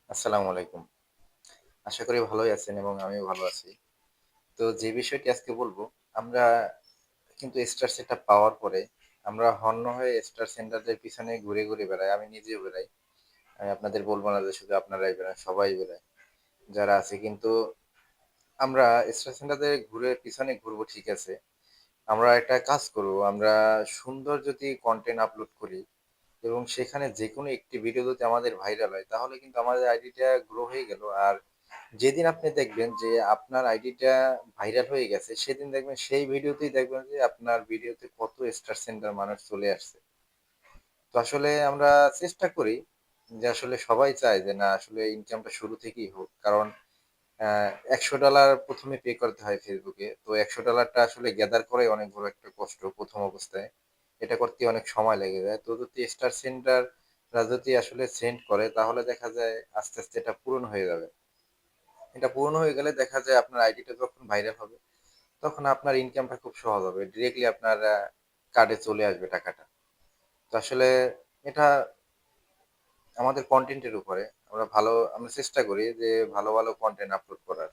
আসসালামু আলাইকুম। আশা করি ভালোই আছেন এবং আমিও ভালো আছি। তো যে বিষয়টি আজকে বলব, আমরা কিন্তু স্টার সেটআপ পাওয়ার পরে আমরা হন্য হয়ে স্টার সেন্টারদের পিছনে ঘুরে বেড়াই। আমি নিজেও বেড়াই। আমি আপনাদের বলব না যে শুধু আপনারাই বেড়ান, সবাই বেড়ায়। যারা আছে কিন্তু আমরা স্টার সেন্টারদের পিছনে ঘুরবো ঠিক আছে। আমরা একটা কাজ করব। আমরা সুন্দর যদি কনটেন্ট আপলোড করি এবং সেখানে যেকোনো একটি ভিডিও যদি আমাদের ভাইরাল হয়, তাহলে কিন্তু আমাদের আইডিটা গ্রো হয়ে গেল। আর যেদিন আপনি দেখবেন যে আপনার আইডিটা ভাইরাল হয়ে গেছে, সেদিন দেখবেন সেই ভিডিওতেই দেখবেন যে আপনার ভিডিওতে কত স্টার সেন্টার মানুষ চলে আসছে। তো আসলে আমরা চেষ্টা করি যে আসলে সবাই চায় যে না আসলে ইনকামটা শুরু থেকেই হোক। কারণ আ $১০০ ১ম এ পে করতে হয় Facebook এ। তো $১০০ টা আসলে গ্যাদার করাই অনেক বড় একটা কষ্ট ১ম অবস্থায়। এটা করতে অনেক সময় লেগে যায়। তো যদি স্টার সেন্টার রা যদি আসলে সেন্ড করে তাহলে দেখা যায় আস্তে এটা পূরণ হয়ে যাবে। এটা পূরণ হয়ে গেলে দেখা যায় আপনার আইডিটা যখন ভাইরাল হবে, তখন আপনার ইনকামটা খুব সহজ হবে। ডিরেক্টলি আপনার কার্ডে চলে আসবে টাকাটা। তো আসলে এটা আমাদের কনটেন্ট এর উপরে। আমরা চেষ্টা করি যে ভালো কনটেন্ট আপলোড করার।